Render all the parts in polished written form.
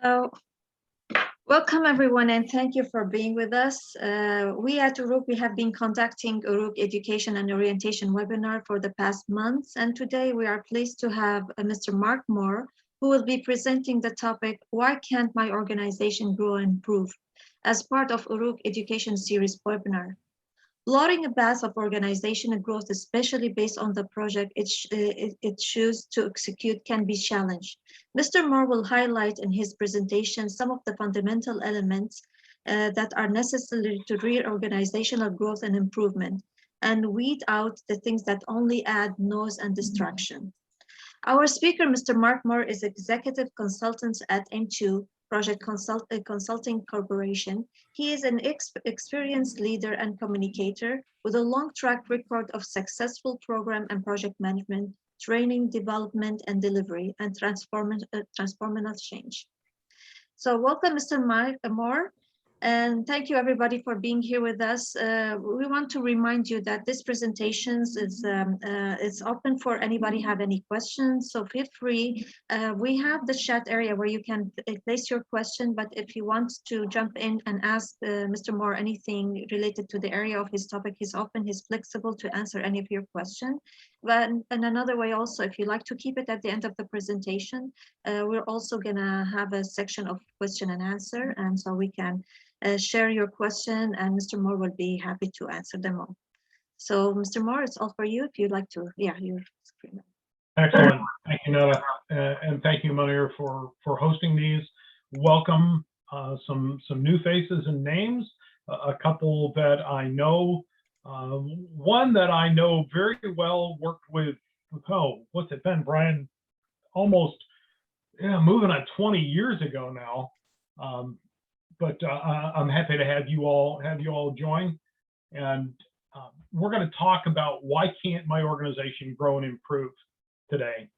So, welcome everyone, and thank you for being with us. We at Uruk, we have been conducting Uruk Education and Orientation webinar for the past months, and today we are pleased to have Mr. Mark Moore, who will be presenting the topic, Why Can't My Organization Grow and Improve, as part of Uruk Education Series webinar. Plotting a path of organizational growth, especially based on the project it chooses to execute, can be challenged. Mr. Moore will highlight in his presentation some of the fundamental elements that are necessary to real organizational growth and improvement, and weed out the things that only add noise and distraction. Our speaker, Mr. Mark Moore, is executive consultant at M2 Project Consulting Corporation. He is an experienced leader and communicator with a long track record of successful program and project management, training, development, and delivery, and transformational change. So welcome, Mr. Moore. And thank you everybody for being here with us. We want to remind you that this presentation is open for anybody have any questions. So feel free. We have the chat area where you can place your question, but if you want to jump in and ask Mr. Moore anything related to the area of his topic, he's open, he's flexible to answer any of your questions. But and another way also, if you like to keep it at the end of the presentation, we're also gonna have a section of question and answer, and so we can share your question, and Mr. Moore will be happy to answer them all. So, Mr. Moore, it's all for you. If you'd like to, your screen. Excellent. Thank you, Nada, and thank you, Munir, for hosting these. Welcome some new faces and names. A couple that I know. One that I know very well, worked with. What's it been, Brian? Almost, moving on 20 years ago now. But I'm happy to have you all join, and we're going to talk about why can't my organization grow and improve today.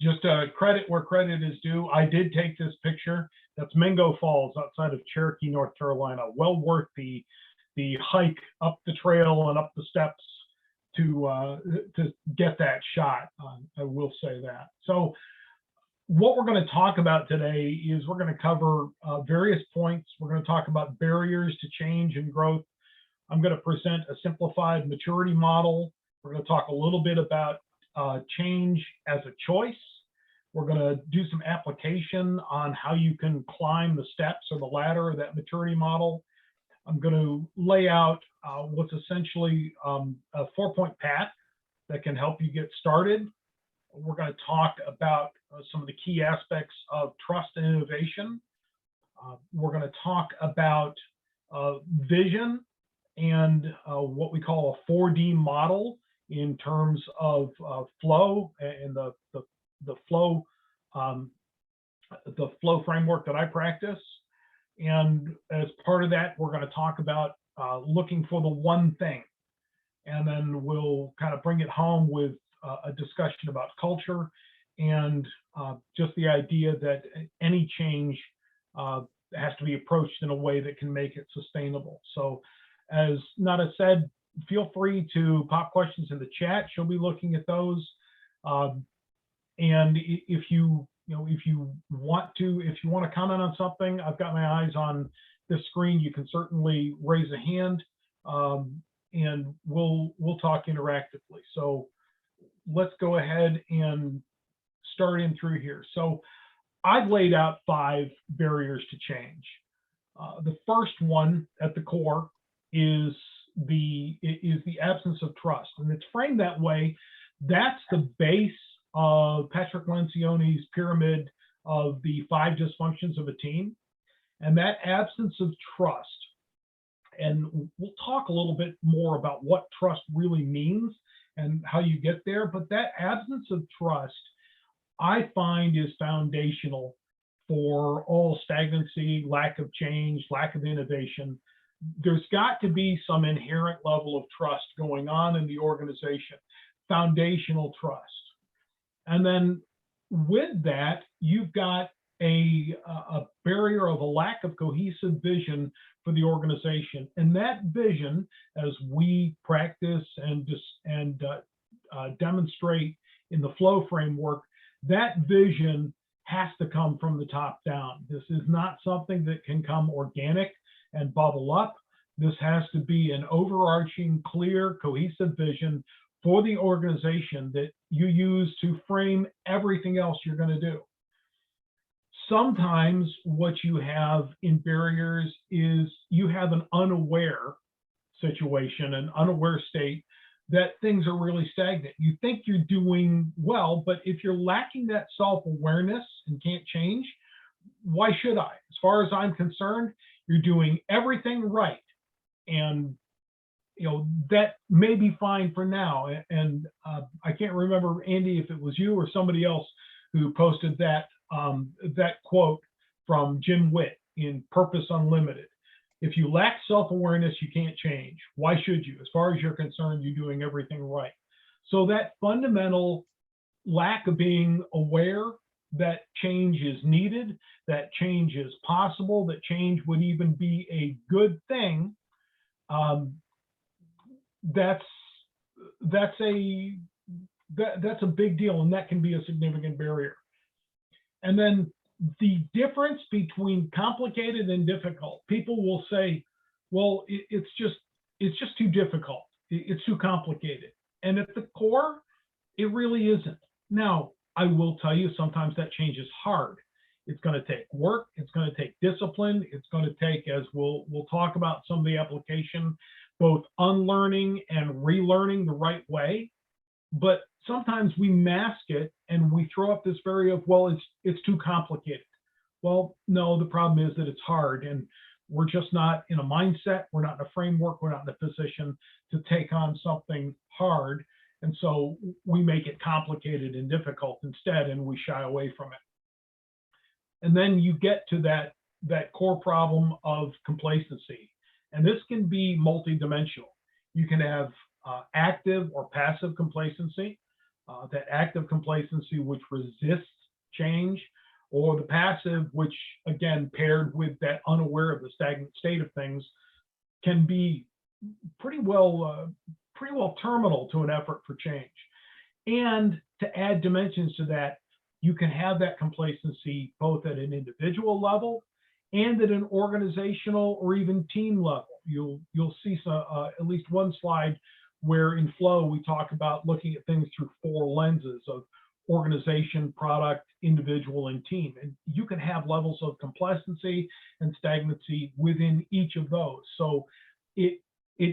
Just credit where credit is due. I did take this picture. That's Mingo Falls outside of Cherokee, North Carolina. Well worth the hike up the trail and up the steps to get that shot. I will say that. So what we're going to talk about today is we're going to cover various points. We're going to talk about barriers to change and growth. I'm going to present a simplified maturity model. We're going to talk a little bit about change as a choice. We're going to do some application on how you can climb the steps or the ladder of that maturity model. I'm going to lay out what's essentially a 4-point path that can help you get started. We're going to talk about some of the key aspects of trust and innovation. We're going to talk about vision and what we call a 4D model in terms of flow and the flow framework that I practice. And as part of that, we're going to talk about looking for the one thing, and then we'll kind of bring it home with a discussion about culture and just the idea that any change has to be approached in a way that can make it sustainable. So as Nada said, feel free to pop questions in the chat. She'll be looking at those. And if you want to comment on something, I've got my eyes on this screen. You can certainly raise a hand, and we'll talk interactively. So let's go ahead and start in through here. So I've laid out 5 barriers to change. The first one at the core is the absence of trust, and it's framed that way. That's the base of Patrick Lencioni's pyramid of the 5 dysfunctions of a team, and that absence of trust. And we'll talk a little bit more about what trust really means and how you get there, but that absence of trust, I find, is foundational for all stagnancy, lack of change, lack of innovation. There's got to be some inherent level of trust going on in the organization, foundational trust. And then with that, you've got a barrier of a lack of cohesive vision for the organization. And that vision, as we practice and demonstrate in the flow framework, that vision has to come from the top down. This is not something that can come organic and bubble up. This has to be an overarching, clear, cohesive vision for the organization that you use to frame everything else you're going to do. Sometimes what you have in barriers is you have an unaware situation, an unaware state that things are really stagnant. You think you're doing well, but if you're lacking that self-awareness and can't change, why should I? As far as I'm concerned, you're doing everything right. And that may be fine for now. And I can't remember, Andy, if it was you or somebody else who posted that quote from Jim Witt in Purpose Unlimited. If you lack self-awareness, you can't change. Why should you? As far as you're concerned, you're doing everything right. So that fundamental lack of being aware that change is needed, that change is possible, that change would even be a good thing, that's a big deal, and that can be a significant barrier. And then the difference between complicated and difficult, people will say, well, it's just too difficult. It's too complicated. And at the core, it really isn't. Now, I will tell you, sometimes that change is hard. It's going to take work. It's going to take discipline. It's going to take, as we'll talk about some of the application, both unlearning and relearning the right way. But sometimes we mask it and we throw up this barrier of, well, it's too complicated. Well, no, the problem is that it's hard, and we're just not in a mindset. We're not in a framework. We're not in a position to take on something hard. And so we make it complicated and difficult instead, and we shy away from it. And then you get to that core problem of complacency. And this can be multidimensional. You can have active or passive complacency, that active complacency which resists change, or the passive, which again, paired with that unaware of the stagnant state of things, can be pretty well terminal to an effort for change. And to add dimensions to that, you can have that complacency both at an individual level and at an organizational or even team level. You'll see at least one slide where in Flow we talk about looking at things through 4 lenses of organization, product, individual, and team. And you can have levels of complacency and stagnancy within each of those. So it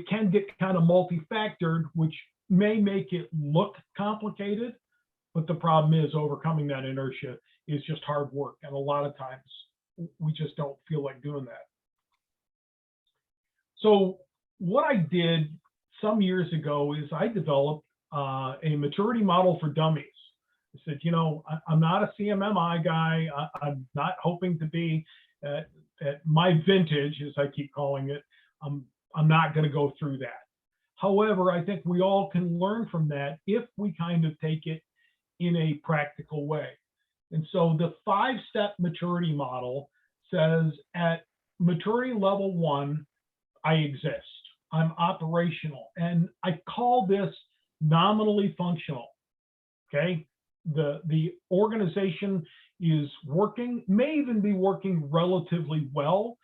can get kind of multi-factored, which may make it look complicated, but the problem is overcoming that inertia is just hard work. And a lot of times we just don't feel like doing that. So what I did some years ago is I developed a maturity model for dummies. I said, I'm not a CMMI guy. I'm not hoping to be at my vintage, as I keep calling it. I'm not going to go through that. However, I think we all can learn from that if we kind of take it in a practical way. And so the 5-step maturity model says at maturity level 1, I exist. I'm operational. And I call this nominally functional. Okay. The organization is working, may even be working relatively well.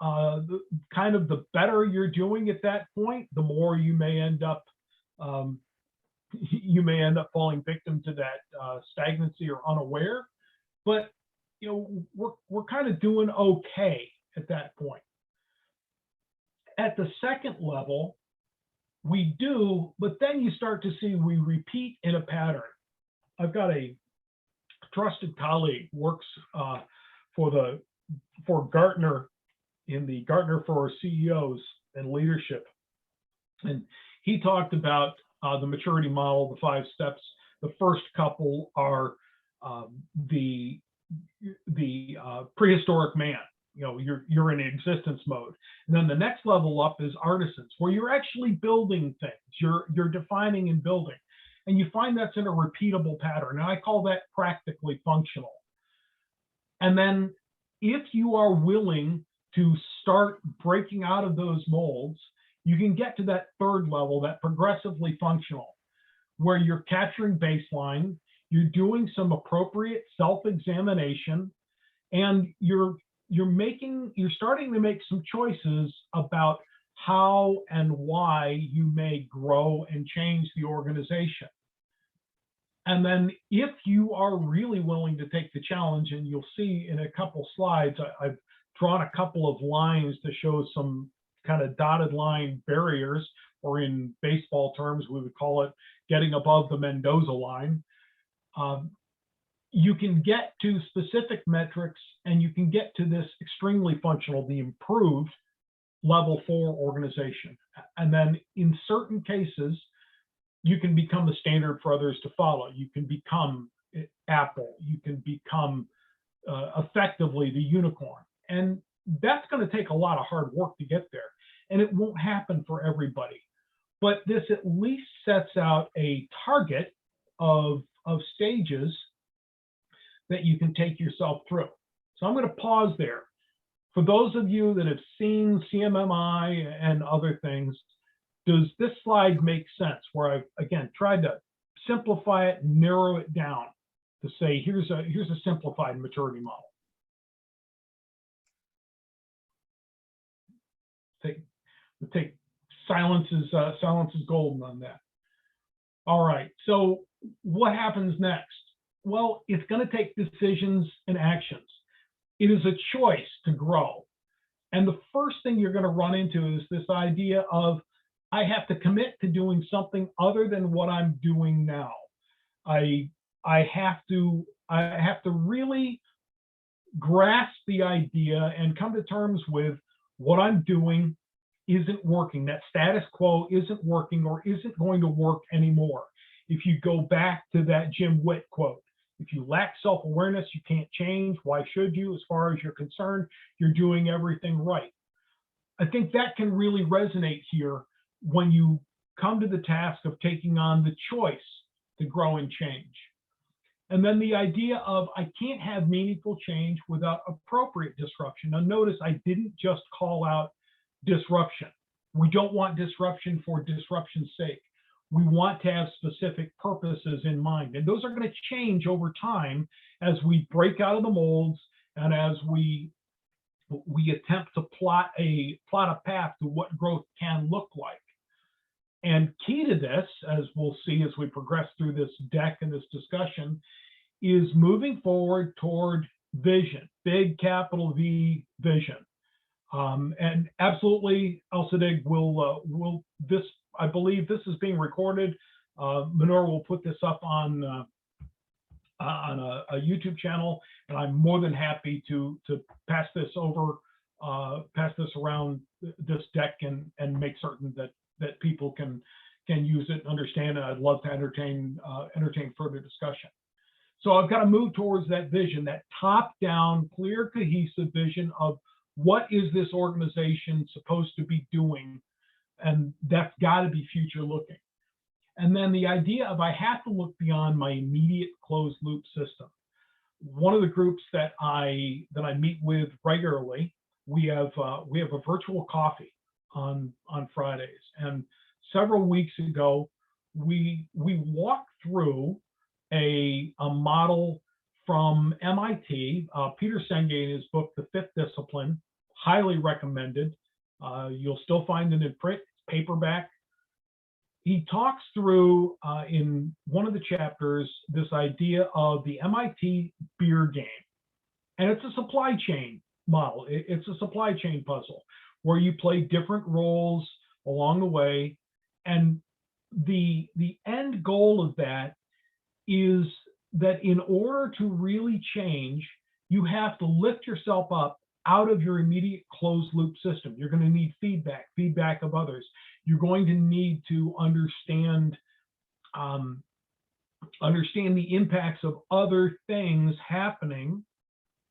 The better you're doing at that point, the more you may end up falling victim to that stagnancy or unaware. But we're kind of doing okay at that point. At the second level, we do, but then you start to see we repeat in a pattern. I've got a trusted colleague, works for Gartner, in the Gartner for CEOs and leadership. And he talked about the maturity model, the 5 steps. The first couple are the prehistoric man. You're in existence mode. And then the next level up is artisans, where you're actually building things. You're defining and building. And you find that's in a repeatable pattern. And I call that practically functional. And then if you are willing to start breaking out of those molds, you can get to that third level, that progressively functional, where you're capturing baseline, you're doing some appropriate self-examination, and you're starting to make some choices about how and why you may grow and change the organization. And then if you are really willing to take the challenge, and you'll see in a couple slides, I've drawn a couple of lines to show some kind of dotted line barriers, or in baseball terms, we would call it getting above the Mendoza line. You can get to specific metrics, and you can get to this extremely functional, the improved level 4 organization. And then in certain cases, you can become the standard for others to follow. You can become Apple. You can become effectively the unicorn. And that's going to take a lot of hard work to get there. And it won't happen for everybody. But this at least sets out a target of stages that you can take yourself through. So I'm going to pause there. For those of you that have seen CMMI and other things, does this slide make sense? Where I've, again, tried to simplify it, narrow it down to say, here's a simplified maturity model. Take silence is golden on that. All right, so what happens next? Well, it's going to take decisions and actions. It is a choice to grow. And the first thing you're going to run into is this idea of, I have to commit to doing something other than what I'm doing now. I have to really grasp the idea and come to terms with what I'm doing isn't working. That status quo isn't working, or isn't going to work anymore. If you go back to that Jim Witt quote, if you lack self-awareness, you can't change. Why should you? As far as you're concerned, you're doing everything right. I think that can really resonate here when you come to the task of taking on the choice to grow and change. And then the idea of, I can't have meaningful change without appropriate disruption. Now notice I didn't just call out disruption. We don't want disruption for disruption's sake. We want to have specific purposes in mind. And those are going to change over time as we break out of the molds, and as we attempt to plot a path to what growth can look like. And key to this, as we'll see as we progress through this deck and this discussion, is moving forward toward vision, big capital V vision. And absolutely, Elsadig will this, I believe this is being recorded. Manor will put this up on a YouTube channel, and I'm more than happy to pass this around this deck and make certain that people can use it and understand it. I'd love to entertain further discussion. So I've got to move towards that vision, that top-down, clear, cohesive vision of what is this organization supposed to be doing, and that's got to be future-looking. And then the idea of, I have to look beyond my immediate closed-loop system. One of the groups that I meet with regularly, we have a virtual coffee on Fridays, and several weeks ago we walked through a model from MIT. Peter Senge, in his book The Fifth Discipline, highly recommended. You'll still find it in print, paperback. He talks through in one of the chapters this idea of the MIT beer game, and it's a supply chain model. It's a supply chain puzzle where you play different roles along the way, and the end goal of that is that in order to really change, you have to lift yourself up out of your immediate closed loop system. You're going to need feedback of others. You're going to need to understand the impacts of other things happening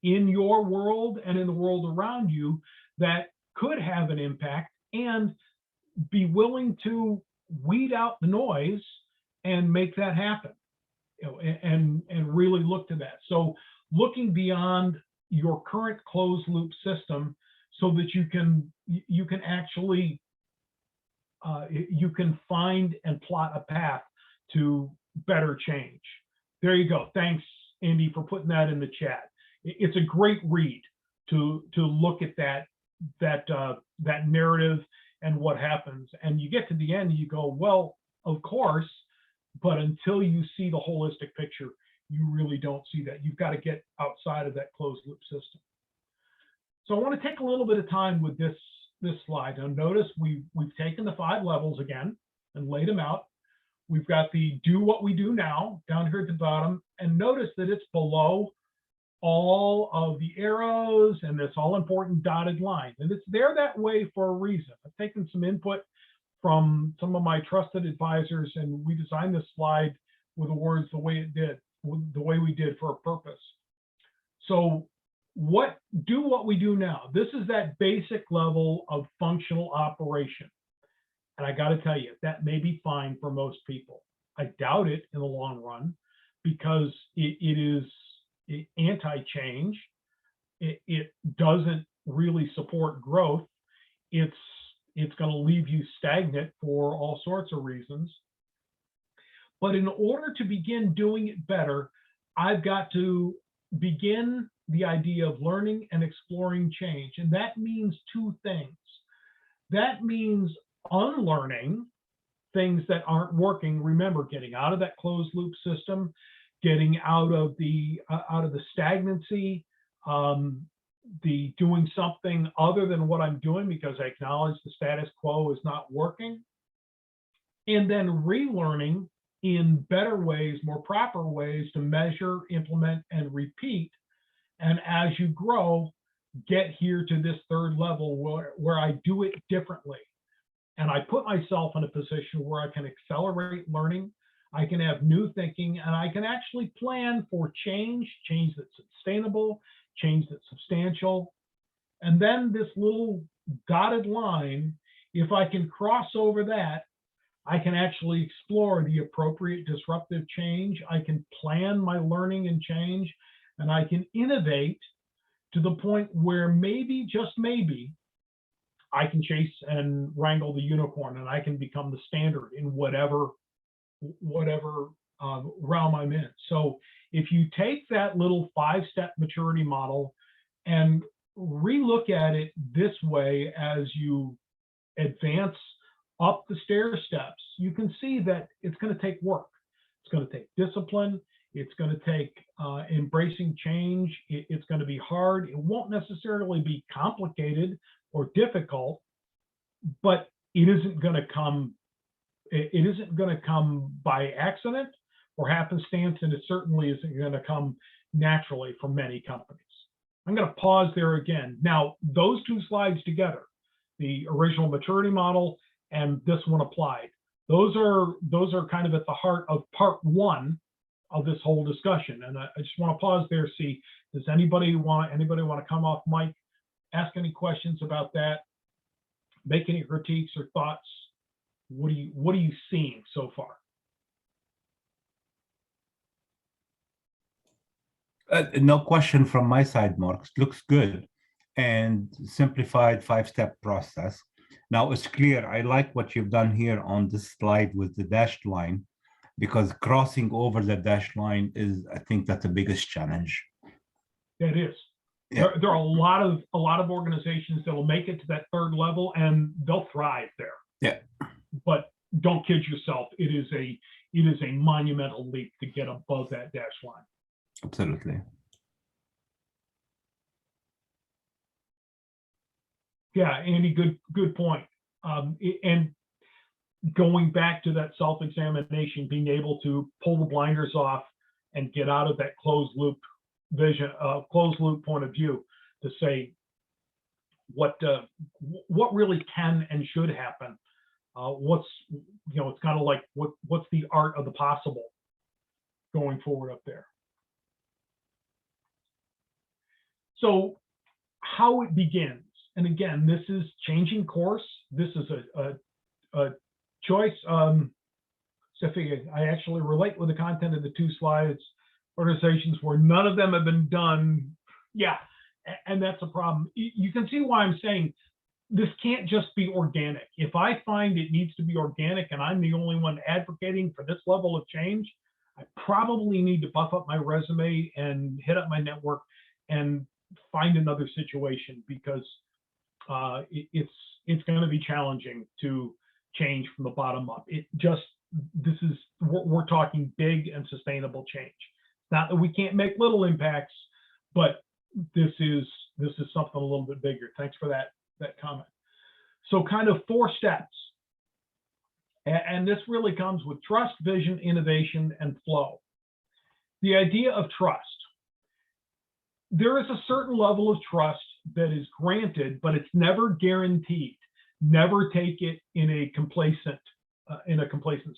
in your world and in the world around you that could have an impact, and be willing to weed out the noise and make that happen, and really look to that. So looking beyond your current closed loop system so that you can actually you can find and plot a path to better change. There you go. Thanks, Andy, for putting that in the chat. It's a great read to look at that narrative and what happens. And you get to the end, and you go, well, of course, but until you see the holistic picture, you really don't see that. You've got to get outside of that closed loop system. So I want to take a little bit of time with this slide. Now notice we've taken the 5 levels again and laid them out. We've got the do what we do now down here at the bottom, and notice that it's below all of the arrows and this all important dotted line. And it's there that way for a reason. I've taken some input from some of my trusted advisors, and we designed this slide with the words the way we did for a purpose. So do what we do now. This is that basic level of functional operation. And I got to tell you, that may be fine for most people. I doubt it in the long run, because it is anti-change. It doesn't really support growth. It's going to leave you stagnant for all sorts of reasons. But in order to begin doing it better, I've got to begin the idea of learning and exploring change. And that means 2 things. That means unlearning things that aren't working. Remember, getting out of that closed loop system, getting out of the stagnancy, the doing something other than what I'm doing because I acknowledge the status quo is not working, and then relearning in better ways, more proper ways to measure, implement, and repeat. And as you grow, get here to this 3rd level where I do it differently. And I put myself in a position where I can accelerate learning, I can have new thinking, and I can actually plan for change that's sustainable, change that's substantial. And then this little dotted line, if I can cross over that, I can actually explore the appropriate disruptive change. I can plan my learning and change, and I can innovate to the point where maybe, just maybe, I can chase and wrangle the unicorn, and I can become the standard in whatever realm I'm in. So if you take that little 5-step maturity model and relook at it this way as you advance up the stair steps, you can see that it's going to take work. It's going to take discipline. It's going to take embracing change. It's going to be hard. It won't necessarily be complicated or difficult, but it isn't going to come. It isn't going to come by accident or happenstance, and it certainly isn't going to come naturally for many companies. I'm going to pause there again. Now, those 2 slides together, the original maturity model and this one applied, those are kind of at the heart of part 1 of this whole discussion. And I just want to pause there, see, does anybody want to come off mic, ask any questions about that, make any critiques or thoughts? What are you seeing so far? No question from my side, Mark. Looks good. And simplified 5-step process. Now it's clear. I like what you've done here on this slide with the dashed line, because crossing over the dashed line is, I think, that's the biggest challenge. It is. Yeah. There are a lot of organizations that will make it to that 3rd level, and they'll thrive there. Yeah. But don't kid yourself. It is a monumental leap to get above that dashed line. Absolutely. Yeah, Andy, good point. And going back to that self-examination, being able to pull the blinders off and get out of that closed loop vision, closed loop point of view, to say what really can and should happen. It's kind of like what's the art of the possible going forward up there. So how it begins, and again, this is changing course. This is a choice. Sophia, I actually relate with the content of the 2 slides. Organizations where none of them have been done. Yeah, and that's a problem. You can see why I'm saying this can't just be organic. If I find it needs to be organic and I'm the only one advocating for this level of change, I probably need to buff up my resume and hit up my network and find another situation, because it's going to be challenging to change from the bottom up. We're talking big and sustainable change. Not that we can't make little impacts, but this is something a little bit bigger. Thanks for that comment. So kind of 4 steps. And this really comes with trust, vision, innovation, and flow. The idea of trust. There is a certain level of trust that is granted, but it's never guaranteed. Never take it in a complacent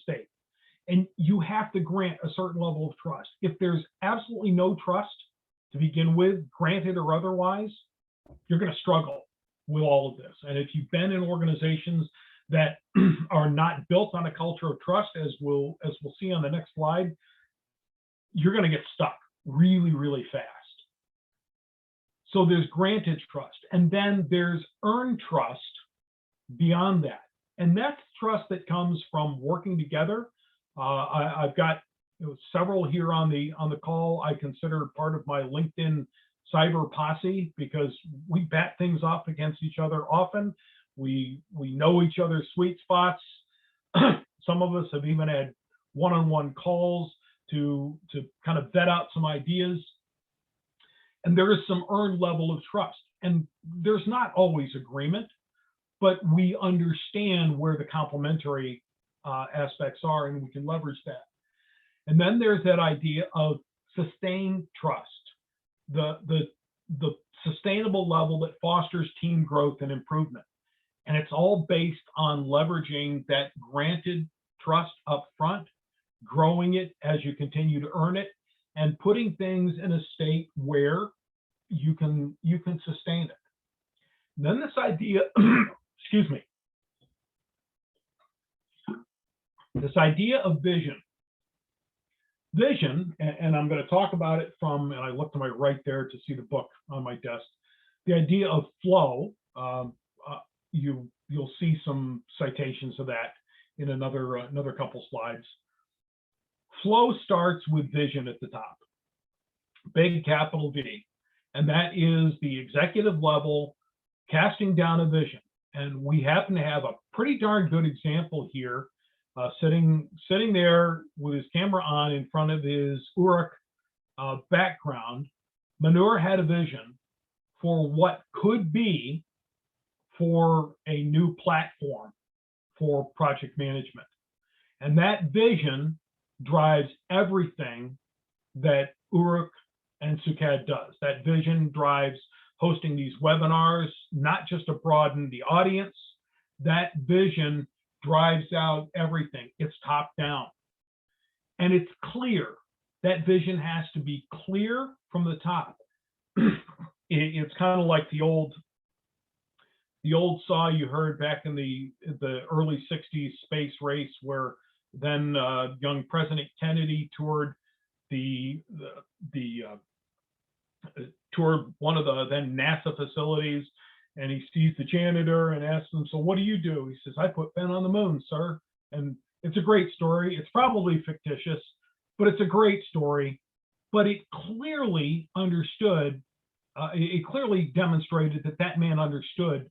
state. And you have to grant a certain level of trust. If there's absolutely no trust to begin with, granted or otherwise, you're going to struggle with all of this. And if you've been in organizations that are not built on a culture of trust, as we'll see on the next slide, you're going to get stuck really, really fast. So there's granted trust, and then there's earned trust beyond that. And that's trust that comes from working together. I've got several here on the call I consider part of my LinkedIn cyber posse, because we bat things off against each other often. We know each other's sweet spots. Some of us have even had one-on-one calls to kind of vet out some ideas. And there is some earned level of trust. And there's not always agreement, but we understand where the complementary aspects are, and we can leverage that. And then there's that idea of sustained trust, the sustainable level that fosters team growth and improvement. And it's all based on leveraging that granted trust up front, growing it as you continue to earn it, and putting things in a state where you can sustain it. And then this idea, excuse me, this idea of vision. Vision, and I'm going to talk about it from, and I look to my right there to see the book on my desk. The idea of flow, you'll see some citations of that in another couple slides. Flow starts with vision at the top, big capital V, and that is the executive level casting down a vision. And we happen to have a pretty darn good example here, sitting there with his camera on in front of his Uruk background. Manur had a vision for what could be for a new platform for project management. And that vision drives everything that Uruk and Sukad does. That vision drives hosting these webinars, not just to broaden the audience. That vision drives out everything. It's top down. And it's clear. That vision has to be clear from the top. It's kind of like the old saw you heard back in the early 60s space race, where then young President Kennedy toured toured one of the then NASA facilities, and he sees the janitor and asks him, "So what do you do?" He says, "I put Ben on the moon, sir." And it's a great story. It's probably fictitious, but it's a great story. But it clearly understood, it clearly demonstrated that man understood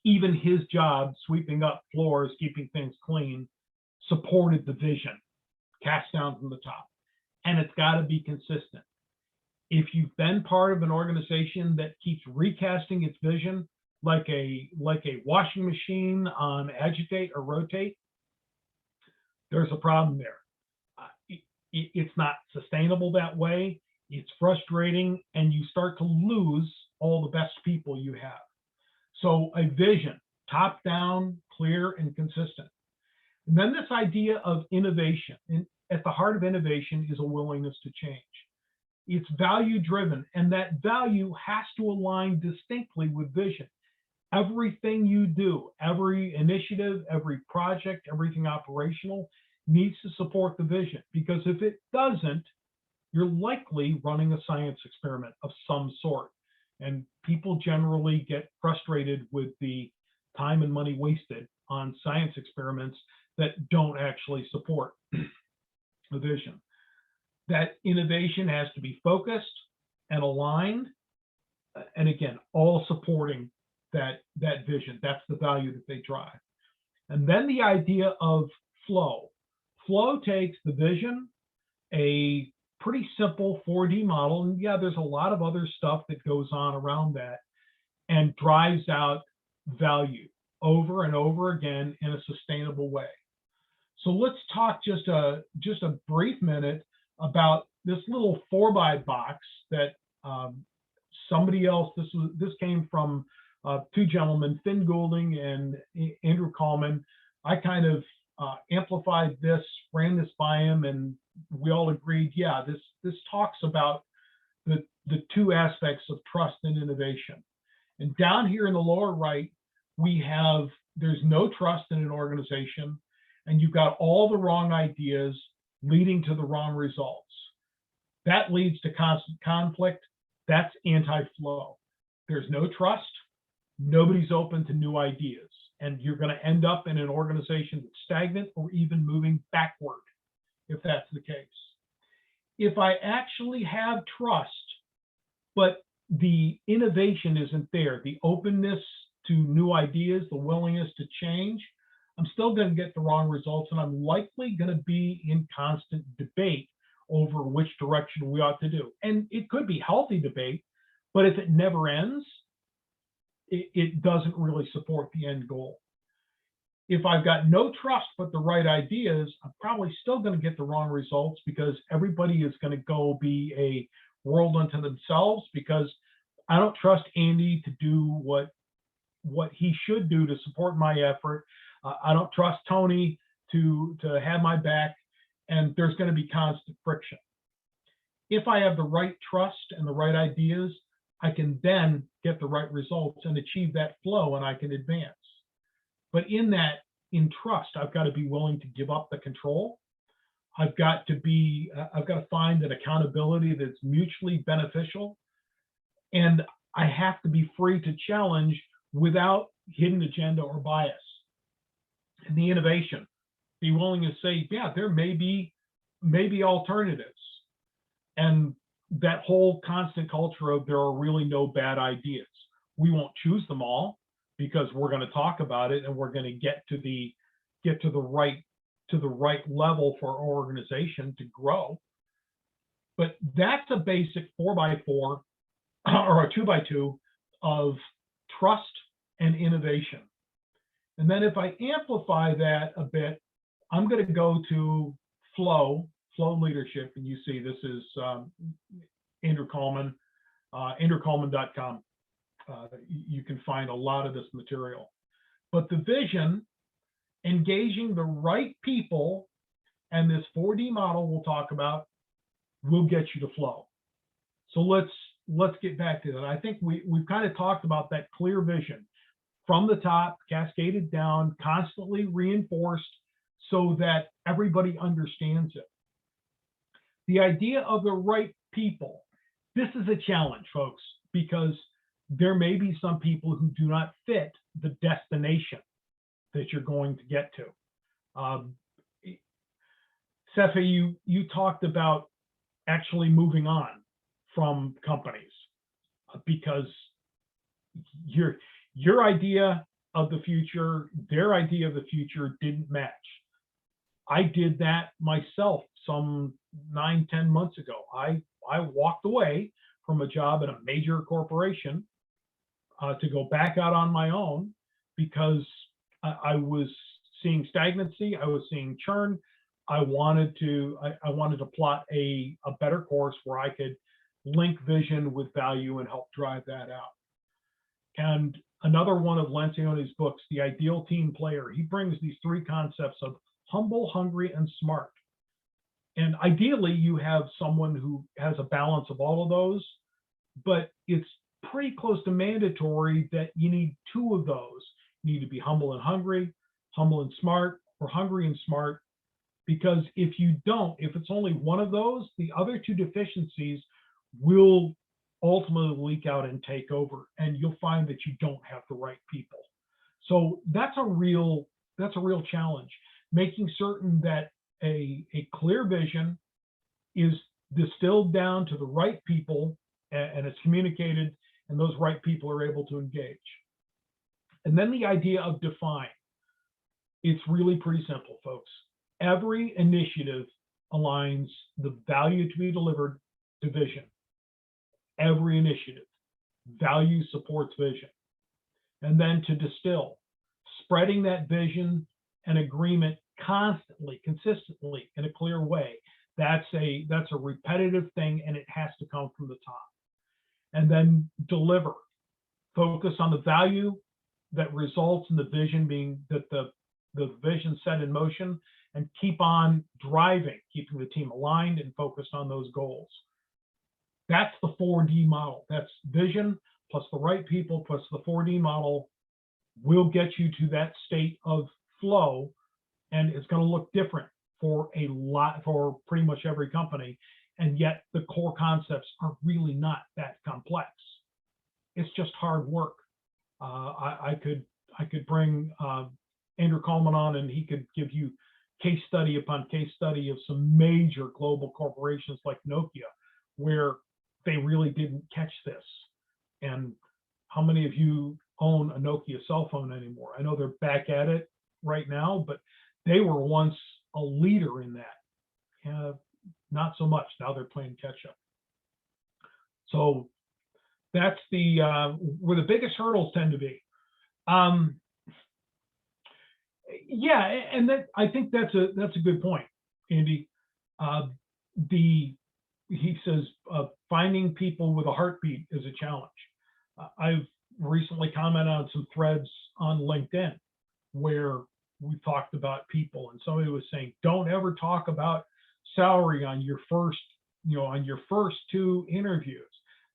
even his job, sweeping up floors, keeping things clean, supported the vision, cast down from the top. And it's got to be consistent. If you've been part of an organization that keeps recasting its vision like a washing machine on agitate or rotate, there's a problem there. It's not sustainable that way. It's frustrating, and you start to lose all the best people you have. So a vision, top down, clear, and consistent. And then this idea of innovation. And at the heart of innovation is a willingness to change. It's value driven, and that value has to align distinctly with vision. Everything you do, every initiative, every project, everything operational needs to support the vision, because if it doesn't, you're likely running a science experiment of some sort. And people generally get frustrated with the time and money wasted on science experiments that don't actually support the vision. that innovation has to be focused and aligned, and again, all supporting that vision. That's the value that they drive. And then the idea of flow. Flow takes the vision, a pretty simple 4D model, and yeah, there's a lot of other stuff that goes on around that, and drives out value over and over again in a sustainable way. So let's talk just a brief minute about this little 4x box that somebody else, this came from two gentlemen, Finn Goulding and Andrew Coleman. I kind of amplified this, ran this by him, and we all agreed, yeah, this talks about the two aspects of trust and innovation. And down here in the lower right, we have, there's no trust in an organization, and you've got all the wrong ideas leading to the wrong results. That leads to constant conflict. That's anti-flow. There's no trust. Nobody's open to new ideas. And you're going to end up in an organization that's stagnant or even moving backward, if that's the case. If I actually have trust, but the innovation isn't there, the openness to new ideas, the willingness to change, I'm still going to get the wrong results, and I'm likely going to be in constant debate over which direction we ought to do. And it could be healthy debate, but if it never ends, it doesn't really support the end goal. If I've got no trust but the right ideas, I'm probably still going to get the wrong results, because everybody is going to go be a world unto themselves, because I don't trust Andy to do what he should do to support my effort. I don't trust Tony to have my back, and there's going to be constant friction. If I have the right trust and the right ideas, I can then get the right results and achieve that flow, and I can advance. But in trust, I've got to be willing to give up the control. I've got to find an accountability that's mutually beneficial, and I have to be free to challenge without hidden agenda or bias. And the innovation, be willing to say, yeah, there may be alternatives. And that whole constant culture of there are really no bad ideas. We won't choose them all, because we're going to talk about it, and we're going to get to the right level for our organization to grow. But that's a basic 4x4 or a 2x2 of trust and innovation. And then if I amplify that a bit, I'm going to go to flow leadership, and you see this is Andrew Coleman, andrewcoleman.com. You can find a lot of this material. But the vision, engaging the right people, and this 4D model we'll talk about, will get you to flow. So let's get back to that. I think we've kind of talked about that clear vision from the top, cascaded down, constantly reinforced so that everybody understands it. The idea of the right people, this is a challenge, folks, because there may be some people who do not fit the destination that you're going to get to. Sefe, you talked about actually moving on from companies because your idea of the future, their idea of the future didn't match. I did that myself some 9-10 months ago. I walked away from a job at a major corporation to go back out on my own because I was seeing stagnancy, I was seeing churn. I wanted to plot a better course where I could link vision with value and help drive that out. And another one of Lencioni's books, The Ideal Team Player, he brings these three concepts of humble, hungry, and smart. And ideally, you have someone who has a balance of all of those, but it's pretty close to mandatory that you need two of those. You need to be humble and hungry, humble and smart, or hungry and smart. Because if you don't, if it's only one of those, the other two deficiencies will ultimately leak out and take over, and you'll find that you don't have the right people. So that's a real challenge, making certain that a clear vision is distilled down to the right people, and it's communicated, and those right people are able to engage. And then the idea of define. It's really pretty simple, folks. Every initiative aligns the value to be delivered to vision. Every initiative. Value supports vision. And then to distill, spreading that vision and agreement constantly, consistently, in a clear way. That's a repetitive thing, and it has to come from the top. And then deliver. Focus on the value that results in the vision being that the vision set in motion, and keep on driving, keeping the team aligned and focused on those goals. That's the 4D model. That's vision plus the right people plus the 4D model will get you to that state of flow, and it's going to look different for pretty much every company, and yet the core concepts are really not that complex. It's just hard work. I could bring Andrew Coleman on, and he could give you case study upon case study of some major global corporations like Nokia, where they really didn't catch this. And how many of you own a Nokia cell phone anymore? I know they're back at it right now, but they were once a leader in that. Not so much. Now they're playing catch up. So that's where the biggest hurdles tend to be. Yeah, and I think that's a good point, Andy. He says finding people with a heartbeat is a challenge. I've recently commented on some threads on LinkedIn where we talked about people, and somebody was saying, don't ever talk about salary on your first, on your first 2 interviews.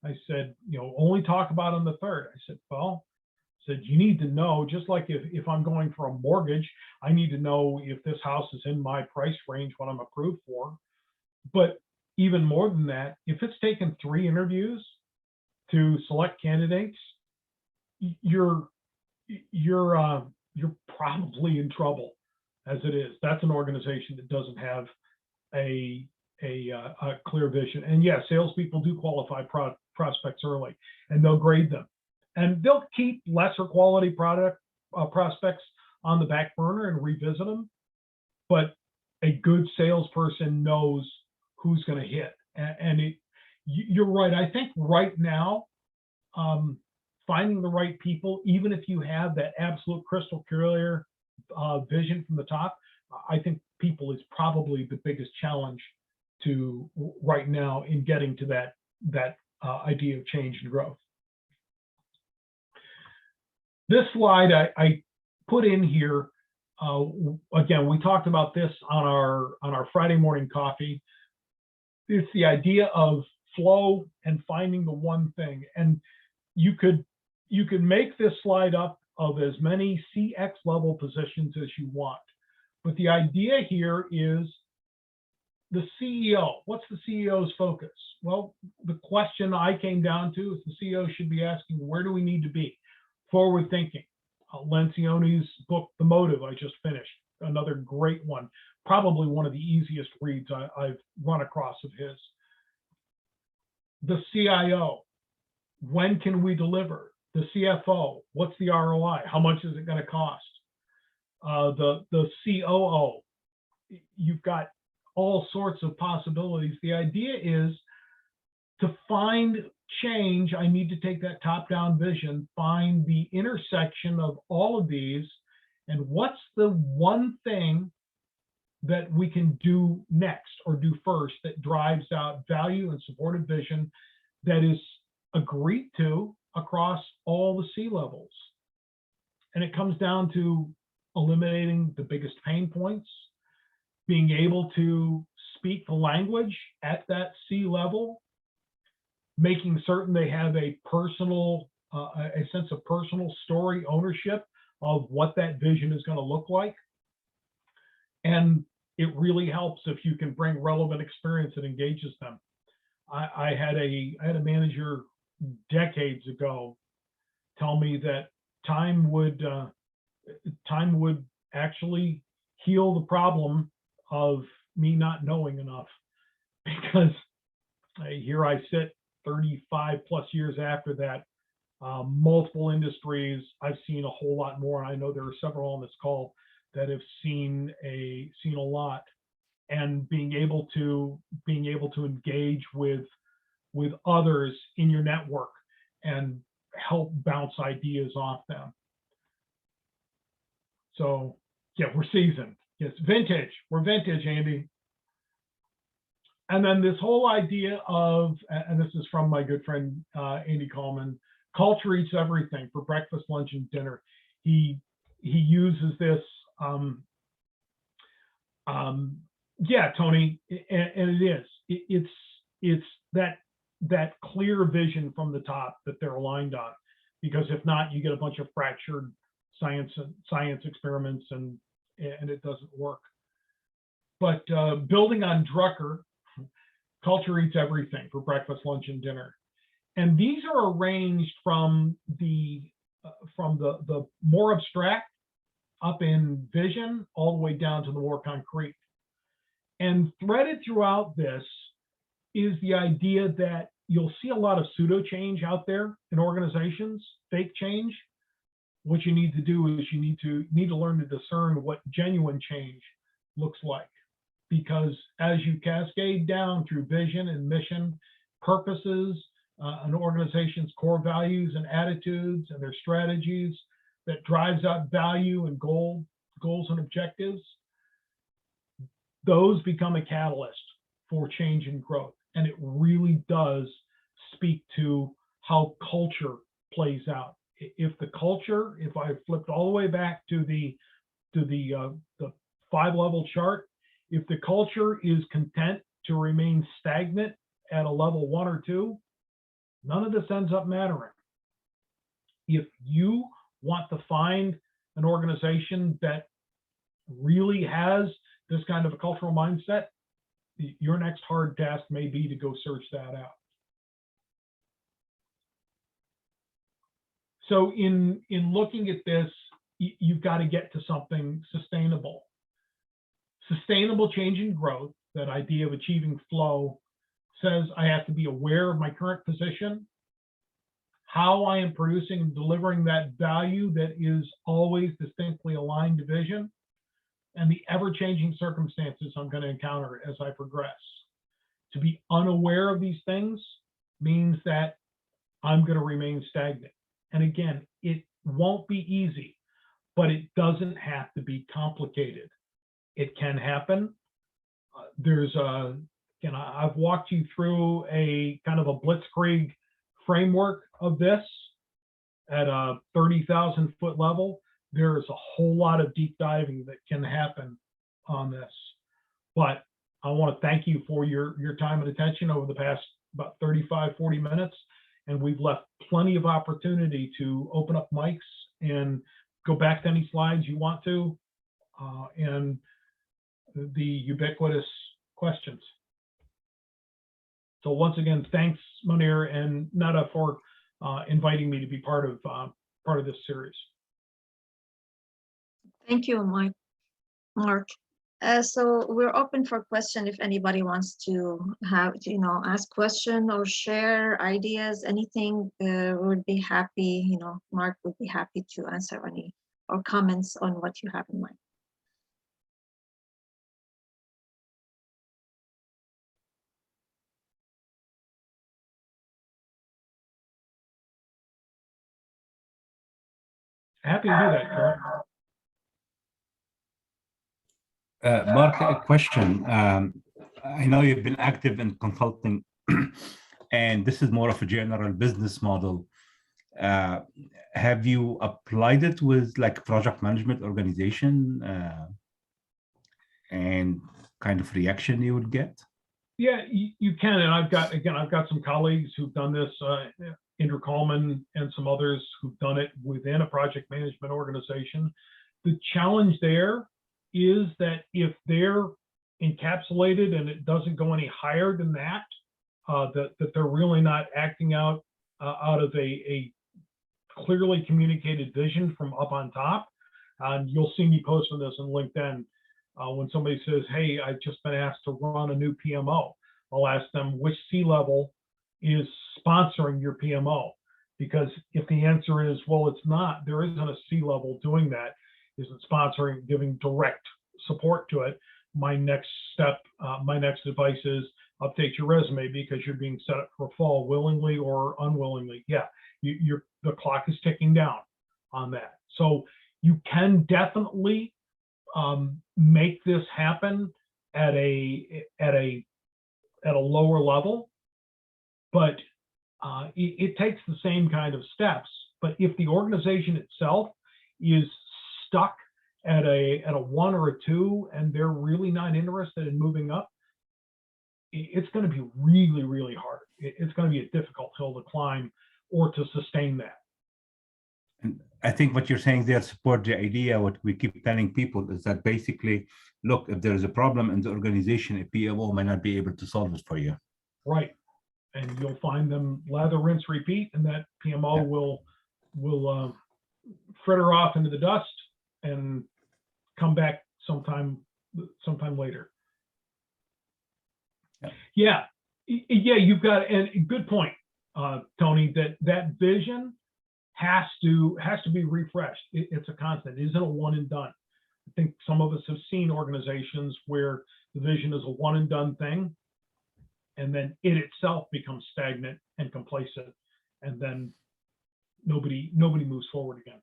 I said, only talk about on the third. I said, well, you need to know, just like if I'm going for a mortgage, I need to know if this house is in my price range, what I'm approved for. But even more than that, if it's taken 3 interviews to select candidates, you're probably in trouble as it is. That's an organization that doesn't have a clear vision. And yes, salespeople do qualify prospects early, and they'll grade them, and they'll keep lesser quality prospects on the back burner and revisit them. But a good salesperson knows who's going to hit, and you're right. I think right now, finding the right people, even if you have that absolute crystal clear vision from the top, I think people is probably the biggest challenge to right now in getting to that idea of change and growth. This slide I put in here. Again, we talked about this on our Friday morning coffee. It's the idea of flow and finding the one thing. And you could make this slide up of as many CX level positions as you want. But the idea here is the CEO. What's the CEO's focus? Well, the question I came down to is the CEO should be asking, where do we need to be? Forward thinking. Lencioni's book, The Motive, I just finished. Another great one. Probably one of the easiest reads I've run across of his. The CIO. When can we deliver? The CFO. What's the ROI? How much is it going to cost? The COO. You've got all sorts of possibilities. The idea is to find change. I need to take that top-down vision, find the intersection of all of these, and what's the one thing that we can do next or do first that drives out value and supportive vision that is agreed to across all the C levels. And it comes down to eliminating the biggest pain points, being able to speak the language at that C level, making certain they have a personal, a sense of personal story ownership of what that vision is going to look like. And it really helps if you can bring relevant experience that engages them. I had a manager decades ago tell me that time would actually heal the problem of me not knowing enough, because Here I sit 35 plus years after that, multiple industries. I've seen a whole lot more. And I know there are several on this call that have seen a lot, and being able to engage with others in your network and help bounce ideas off them. So yeah, we're seasoned. Yes, vintage. We're vintage, Andy. And then this whole idea of, and this is from my good friend Andy Coleman, culture eats everything for breakfast, lunch, and dinner. He uses this. Yeah, Tony, and it is. It's that clear vision from the top that they're aligned on, because if not, you get a bunch of fractured science experiments, and it doesn't work. But building on Drucker, culture eats everything for breakfast, lunch, and dinner. And these are arranged from the more abstract up in vision all the way down to the more concrete. And threaded throughout this is the idea that you'll see a lot of pseudo change out there in organizations, fake change. What you need to do is you need to learn to discern what genuine change looks like. Because as you cascade down through vision and mission, purposes, an organization's core values and attitudes and their strategies that drives out value and goals and objectives, those become a catalyst for change and growth. And it really does speak to how culture plays out. If the culture, if I flipped all the way back to the 5-level chart, if the culture is content to remain stagnant at a level 1 or 2, none of this ends up mattering. If you want to find an organization that really has this kind of a cultural mindset, your next hard task may be to go search that out. So in looking at this, you've got to get to something sustainable. Sustainable change and growth, that idea of achieving flow, says I have to be aware of my current position, how I am producing and delivering that value that is always distinctly aligned to vision, and the ever-changing circumstances I'm going to encounter as I progress. To be unaware of these things means that I'm going to remain stagnant. And again, it won't be easy, but it doesn't have to be complicated. It can happen. I've walked you through a kind of a blitzkrieg framework of this at a 30,000 foot level. There is a whole lot of deep diving that can happen on this. But I want to thank you for your time and attention over the past about 35, 40 minutes. And we've left plenty of opportunity to open up mics and go back to any slides you want to, and the ubiquitous questions. So once again, thanks, Munir and Nada, for inviting me to be part of this series. Thank you, Mark. So we're open for question if anybody wants to ask question or share ideas, anything. We'd be happy. Mark would be happy to answer any or comments on what you have in mind. Happy to do that, Karen. Mark, a question. I know you've been active in consulting, and this is more of a general business model. Have you applied it with like project management organization and kind of reaction you would get? Yeah, you can. And I've got some colleagues who've done this, Andrew Coleman and some others who've done it within a project management organization. The challenge there is that if they're encapsulated and it doesn't go any higher than that, that they're really not acting out of a clearly communicated vision from up on top. And you'll see me post on this on LinkedIn when somebody says, hey, I've just been asked to run a new PMO. I'll ask them which C-level is sponsoring your PMO. Because if the answer is, well, it's not, there isn't a C-level doing that, isn't sponsoring, giving direct support to it, my next step, my next advice is update your resume because you're being set up for fall willingly or unwillingly. Yeah, the clock is ticking down on that. So you can definitely make this happen at a lower level, but it takes the same kind of steps. But if the organization itself is stuck at a 1 or a 2 and they're really not interested in moving up, it's going to be really, really hard. It's going to be a difficult hill to climb or to sustain that. And I think what you're saying there support the idea. What we keep telling people is that basically, look, if there is a problem in the organization, a PMO may not be able to solve it for you. Right. And you'll find them lather, rinse, repeat, and that PMO will fritter off into the dust and come back sometime later. Yeah, you've got, and good point, Tony. That vision has to be refreshed. It's a constant. It isn't a one and done. I think some of us have seen organizations where the vision is a one and done thing, and then it itself becomes stagnant and complacent, and then nobody moves forward again.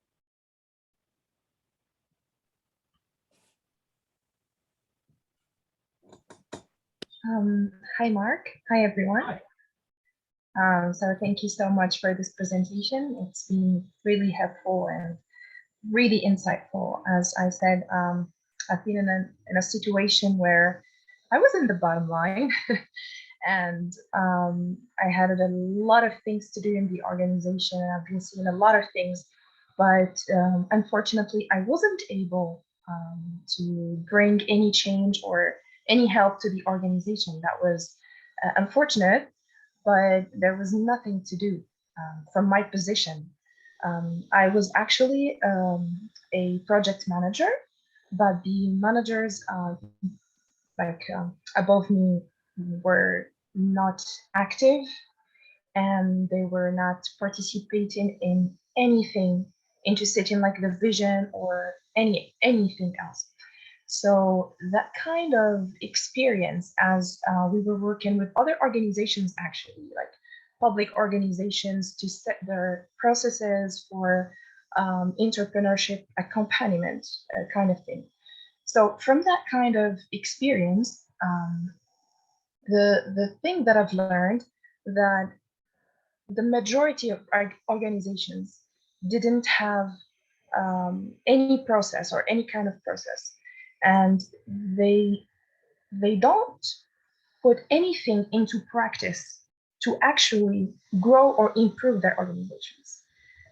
Hi, Mark. Hi, everyone. Hi. So thank you so much for this presentation. It's been really helpful and really insightful. As I said, I've been in a situation where I was in the bottom line and I had a lot of things to do in the organization. I've been seeing a lot of things, but unfortunately, I wasn't able to bring any change or any help to the organization. That was unfortunate, but there was nothing to do from my position. I was actually a project manager, but the managers above me were not active and they were not participating in anything into setting like the vision or anything else. So that kind of experience, as we were working with other organizations, actually like public organizations, to set their processes for entrepreneurship accompaniment kind of thing. So from that kind of experience, the thing that I've learned, that the majority of organizations didn't have any process or any kind of process, and they don't put anything into practice to actually grow or improve their organizations.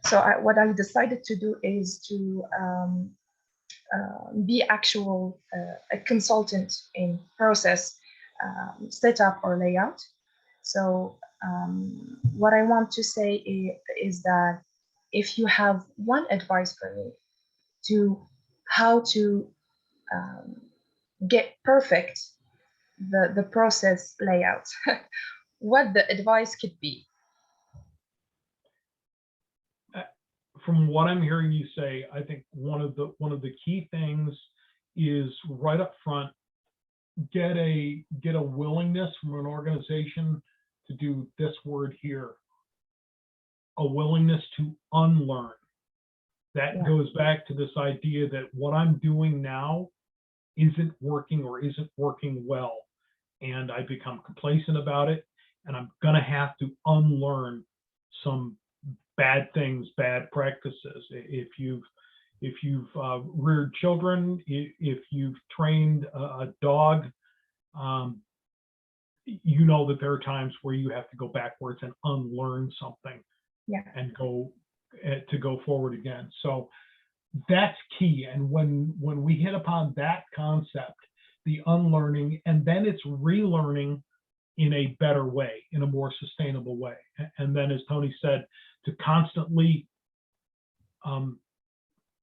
So what I decided to do is to be a consultant in process setup or layout. So what I want to say is that if you have one advice for me to how to get perfect the process layout, what the advice could be? From what I'm hearing you say, I think one of the key things is right up front, get a willingness from an organization to do this word here, a willingness to unlearn. That goes back to this idea that what I'm doing now isn't working or isn't working well, and I become complacent about it, and I'm gonna have to unlearn some bad things, bad practices. If you've reared children, if you've trained a dog, you know that there are times where you have to go backwards and unlearn something, and go forward again. So that's key. And when we hit upon that concept, the unlearning, and then it's relearning in a better way, in a more sustainable way. And then, as Tony said, to constantly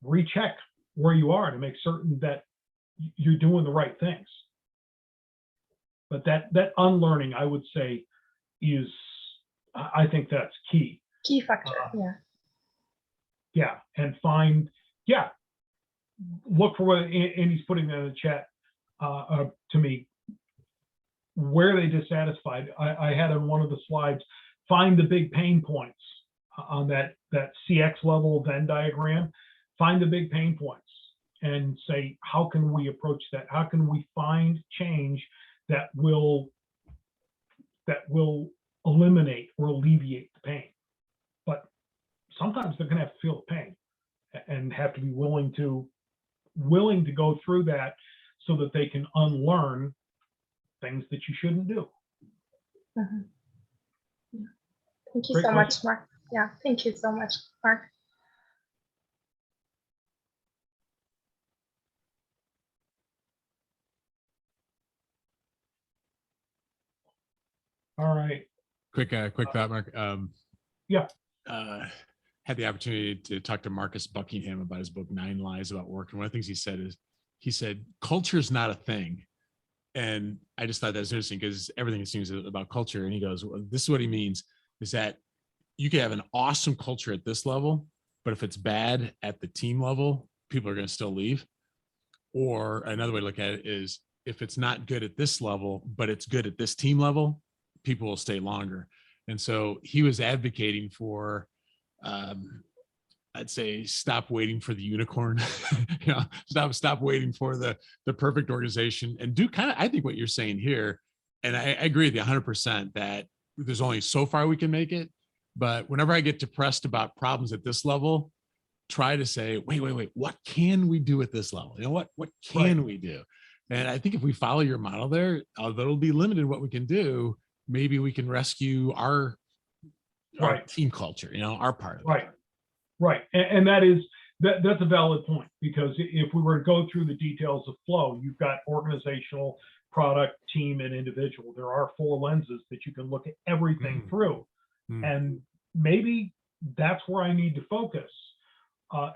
recheck where you are to make certain that you're doing the right things. But that unlearning, I would say, is, I think that's key. Key factor, yeah. Yeah, and find, yeah, look for what Andy's putting in the chat to me. Where are they dissatisfied? I had on one of the slides, find the big pain points on that CX level Venn diagram. Find the big pain points and say, how can we approach that? How can we find change that will eliminate or alleviate the pain? But sometimes they're going to have to feel the pain and have to be willing to go through that so that they can unlearn things that you shouldn't do. Mm-hmm. Yeah. Thank you Great so question. much, Mark. Yeah, thank you so much, Mark. All right. Quick thought, Mark. Yeah. Had the opportunity to talk to Marcus Buckingham about his book, 9 Lies About Work. And one of the things he said, culture is not a thing. And I just thought that was interesting because everything seems about culture. And he goes, well, this is what he means, is that you can have an awesome culture at this level, but if it's bad at the team level, people are going to still leave. Or another way to look at it is, if it's not good at this level, but it's good at this team level, people will stay longer. And so he was advocating for, I'd say, stop waiting for the unicorn, stop waiting for the perfect organization, and do kind of, I think what you're saying here. And I agree with you 100% that there's only so far we can make it. But whenever I get depressed about problems at this level, try to say, wait, what can we do at this level? What can we do? And I think if we follow your model there, although it'll be limited what we can do, maybe we can rescue our team culture, our part of it. Right. And that's a valid point, because if we were to go through the details of flow, you've got organizational, product, team, and individual. There are 4 lenses that you can look at everything through. And maybe that's where I need to focus,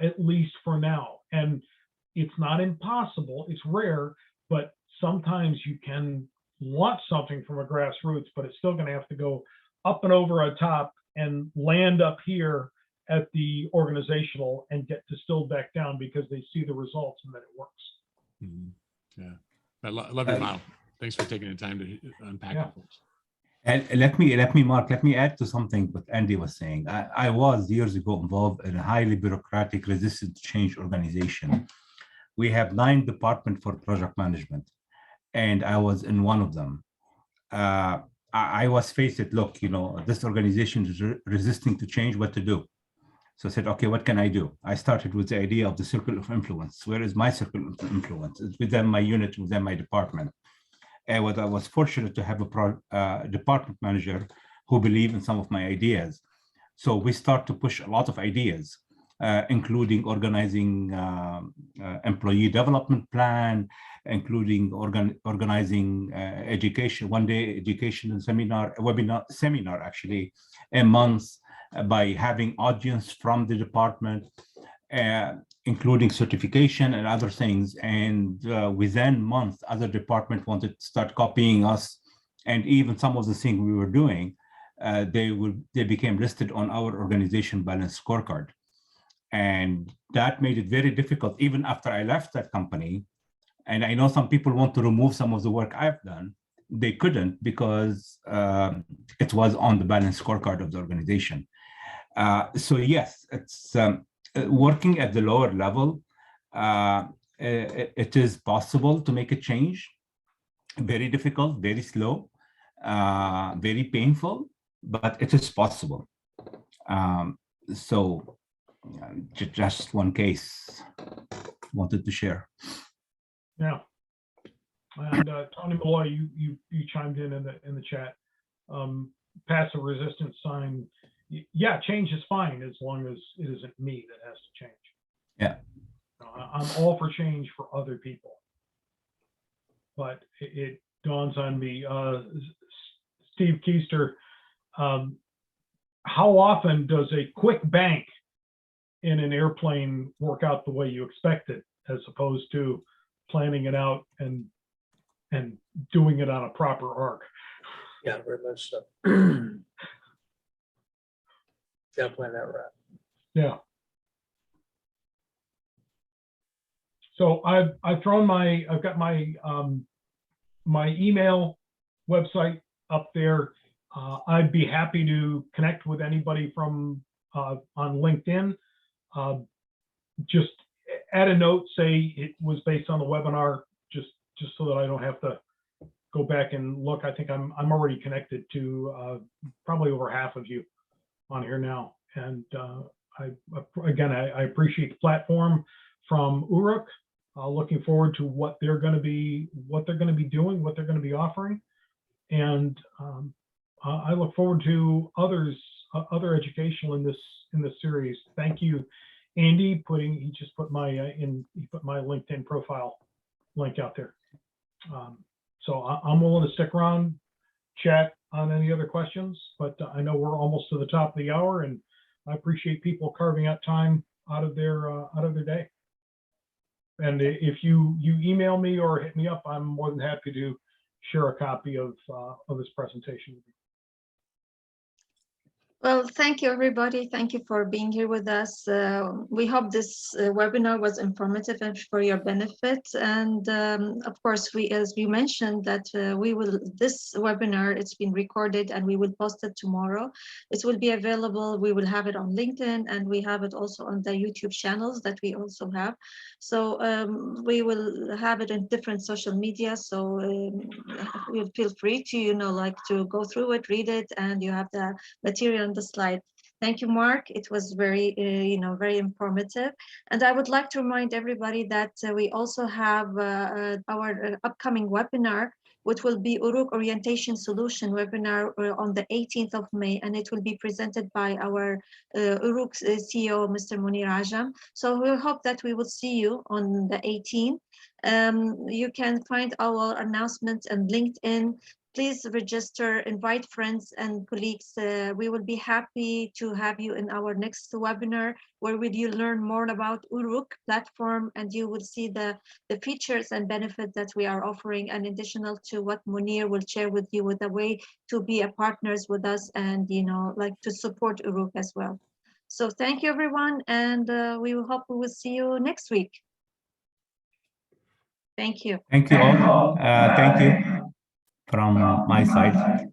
at least for now. And it's not impossible, it's rare, but sometimes you can launch something from a grassroots, but it's still going to have to go up and over on top and land up here at the organizational and get distilled back down because they see the results and that it works. Yeah, I love your model. Thanks for taking the time to unpack it for us. And let me add to something what Andy was saying. I was years ago involved in a highly bureaucratic, resistant to change organization. We have 9 departments for project management, and I was in one of them. I was faced with, look, this organization is resisting to change, what to do? So I said, okay, what can I do? I started with the idea of the circle of influence. Where is my circle of influence? It's within my unit, within my department. And I was fortunate to have a department manager who believed in some of my ideas. So we start to push a lot of ideas, including organizing employee development plan, including organizing education, one-day education seminar, seminar actually, a month, by having audience from the department, including certification and other things. And within months, other departments wanted to start copying us. And even some of the things we were doing, they became listed on our organization balance scorecard. And that made it very difficult, even after I left that company. And I know some people want to remove some of the work I've done. They couldn't because it was on the balance scorecard of the organization. So yes, it's working at the lower level. It is possible to make a change. Very difficult, very slow, very painful, but it is possible. So just one case wanted to share. Yeah. And Tony Malloy, you chimed in the chat. Passive resistance sign. Yeah, change is fine as long as it isn't me that has to change. Yeah. I'm all for change for other people. But it dawns on me, Steve Keister, how often does a quick bank in an airplane work out the way you expect it, as opposed to planning it out and and doing it on a proper arc. Yeah, very much so. Definitely that right. Yeah. So I've got my my email website up there. I'd be happy to connect with anybody from on LinkedIn. Just add a note, say it was based on the webinar, just so that I don't have to go back and look. I think I'm already connected to probably over half of you on here now. And I appreciate the platform from Uruk. Looking forward to what they're going to be doing, what they're going to be offering, and I look forward to other educational in this series. Thank you, Andy. He just put my LinkedIn profile link out there. So I'm willing to stick around, chat on any other questions, but I know we're almost to the top of the hour, and I appreciate people carving out time out of their day. And if you email me or hit me up, I'm more than happy to share a copy of this presentation with you. Well, thank you, everybody. Thank you for being here with us. We hope this webinar was informative and for your benefit. And of course, as we mentioned, that this webinar, it's been recorded and we will post it tomorrow. It will be available. We will have it on LinkedIn, and we have it also on the YouTube channels that we also have. So we will have it in different social media. So you'll feel free to, to go through it, read it, and you have the material on the slide. Thank you, Mark. It was very, very informative. And I would like to remind everybody that we also have our upcoming webinar, which will be Uruk Orientation Solution webinar on the 18th of May, and it will be presented by our Uruk CEO, Mr. Munir Ajam. So we hope that we will see you on the 18th. You can find our announcements on LinkedIn. Please register, invite friends and colleagues. We will be happy to have you in our next webinar, where you learn more about Uruk platform, and you will see the features and benefits that we are offering, and additional to what Munir will share with you with a way to be a partners with us and, to support Uruk as well. So thank you, everyone, and we hope we will see you next week. Thank you. Thank you all. Thank you from my side.